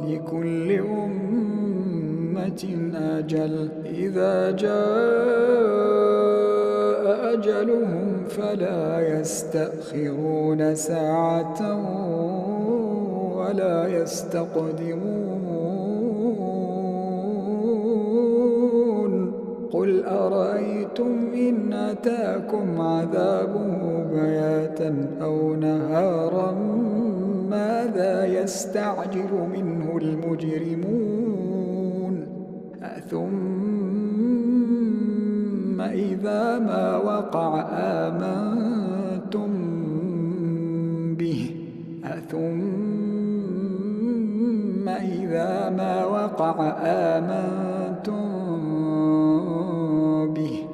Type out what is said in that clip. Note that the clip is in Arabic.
لكل أمة أجل، إذا جاء أجلهم فلا يستأخرون ساعة ولا يستقدمون. قل أرأيتم إن أتاكم عذابه بياتا أو نهارا ماذا يستعجل منه المجرمون؟ ثم إذا ما وقع آمنتم به ثم إذا ما وقع آمنتم به